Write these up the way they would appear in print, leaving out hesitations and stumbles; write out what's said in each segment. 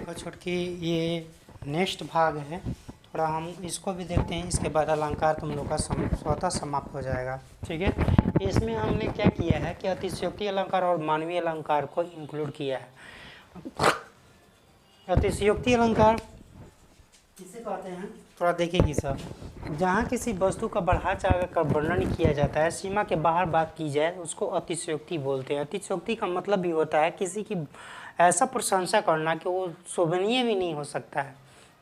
देखो छोटकी, ये नेक्स्ट भाग है। थोड़ा हम इसको भी देखते हैं, इसके बाद अलंकार तुम लोग का स्वतः समाप्त हो जाएगा। ठीक है, इसमें हमने क्या किया है कि अतिशयोक्ति अलंकार और मानवीय अलंकार को इंक्लूड किया है। अतिशयोक्ति अलंकार किसे कहते हैं, थोड़ा देखिए सर। जहाँ किसी वस्तु का बढ़ा चढ़ा कर वर्णन किया जाता है, सीमा के बाहर बात की जाए, उसको अतिशयोक्ति बोलते हैं। अतिशयोक्ति का मतलब भी होता है किसी की ऐसा प्रशंसा करना कि वो शोभनीय भी नहीं हो सकता है।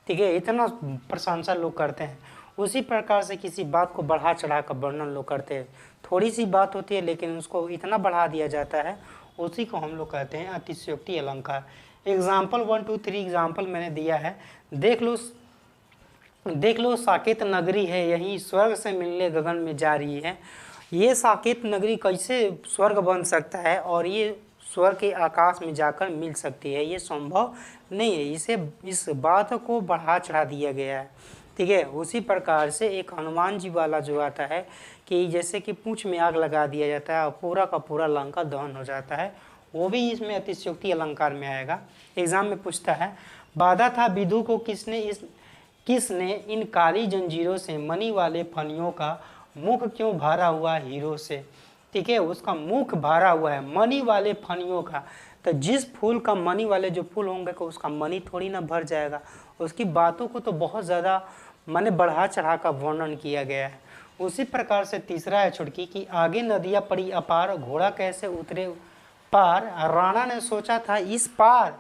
ठीक है, इतना प्रशंसा लोग करते हैं। उसी प्रकार से किसी बात को बढ़ा चढ़ा कर वर्णन लोग करते हैं। थोड़ी सी बात होती है लेकिन उसको इतना बढ़ा दिया जाता है, उसी को हम लोग कहते हैं अतिशयोक्ति अलंकार। एग्जाम्पल 1 2 3 एग्जाम्पल मैंने दिया है, देख लो साकेत नगरी है यही, स्वर्ग से मिलने गगन में जा रही है। ये साकेत नगरी कैसे स्वर्ग बन सकता है और ये स्वर्ग के आकाश में जाकर मिल सकती है, ये संभव नहीं है। इस बात को बढ़ा चढ़ा दिया गया है। ठीक है, उसी प्रकार से एक हनुमान जी वाला जो आता है कि जैसे कि पूंछ में आग लगा दिया जाता है और पूरा का पूरा लंका दहन हो जाता है, वो भी इसमें अतिशयोक्ति अलंकार में आएगा। एग्जाम में पूछता है, बाधा था विदु को किसने इन काली जंजीरों से, मणि वाले फनियों का मुख क्यों भरा हुआ हीरो से। ठीक है, उसका मुख भरा हुआ है मणि वाले फनियों का। तो जिस फूल का मणि वाले जो फूल होंगे को उसका मणि थोड़ी ना भर जाएगा। उसकी बातों को तो बहुत ज़्यादा माने बढ़ा चढ़ा का वर्णन किया गया है। उसी प्रकार से तीसरा है छुटकी कि आगे नदियाँ पड़ी अपार, घोड़ा कैसे उतरे पार। राणा ने सोचा था इस पार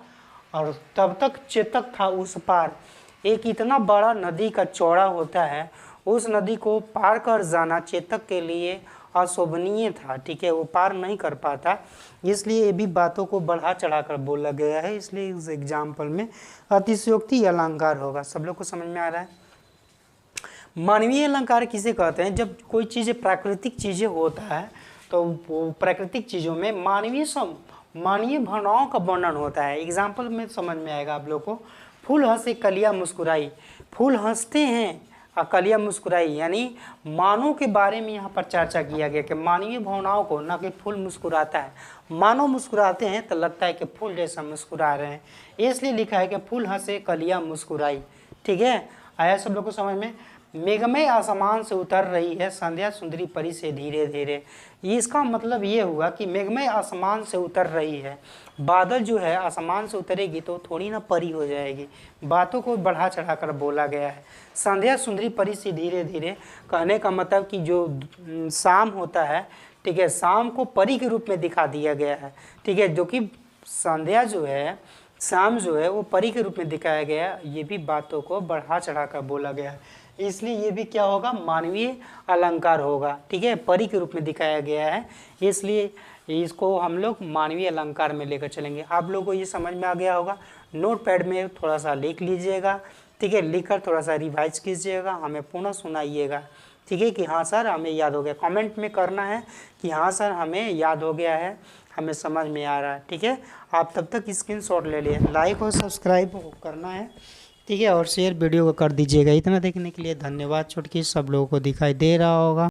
और तब तक चेतक था उस पार। एक इतना बड़ा नदी का चौड़ा होता है, उस नदी को पार कर जाना चेतक के लिए अशोभनीय था। ठीक है, वो पार नहीं कर पाता, इसलिए ये भी बातों को बढ़ा चढ़ा कर बोला गया है। इसलिए इस एग्जाम्पल में अतिशयोक्ति अलंकार होगा। सब लोग को समझ में आ रहा है। मानवीय अलंकार किसे कहते हैं, जब कोई चीज़ें प्राकृतिक चीज़ें होता है तो वो प्राकृतिक चीज़ों में मानवीय भावनाओं का वर्णन होता है। एग्जाम्पल में समझ में आएगा आप लोग को। फूल हंसे कलियाँ मुस्कुराई, फूल हंसते हैं और कलियाँ मुस्कुराई, यानी मानव के बारे में यहाँ पर चर्चा किया गया कि मानवीय भावनाओं को, ना कि फूल मुस्कुराता है। मानव मुस्कुराते हैं तो लगता है कि फूल जैसा मुस्कुरा रहे हैं, इसलिए लिखा है कि फूल हंसे कलियाँ मुस्कुराई। ठीक है, आया सब लोग को समझ में। मेघमय आसमान से उतर रही है संध्या सुंदरी परी से धीरे धीरे। इसका मतलब ये हुआ कि मेघमय आसमान से उतर रही है। बादल जो है आसमान से उतरेगी तो थोड़ी ना परी हो जाएगी। बातों को बढ़ा चढ़ा कर बोला गया है। संध्या सुंदरी परी से धीरे धीरे कहने का मतलब कि जो शाम होता है, ठीक है, शाम को परी के रूप में दिखा दिया गया है। ठीक है, जो कि संध्या जो है, शाम जो है वो परी के रूप में दिखाया गया। ये भी बातों को बढ़ा चढ़ा कर बोला गया है, इसलिए ये भी क्या होगा, मानवीय अलंकार होगा। ठीक है, परी के रूप में दिखाया गया है, इसलिए इसको हम लोग मानवीय अलंकार में लेकर चलेंगे। आप लोगों को ये समझ में आ गया होगा। नोट पैड में थोड़ा सा लिख लीजिएगा। ठीक है, लिखकर थोड़ा सा रिवाइज कीजिएगा, हमें पुनः सुनाइएगा। ठीक है, कि हाँ सर हमें याद हो गया। कमेंट में करना है कि हाँ सर हमें याद हो गया है, हमें समझ में आ रहा है। ठीक है, आप तब तक स्क्रीनशॉट ले लिए, लाइक और सब्सक्राइब करना है। ठीक है, और शेयर वीडियो को कर दीजिएगा। इतना देखने के लिए धन्यवाद। छुटकी सब लोगों को दिखाई दे रहा होगा।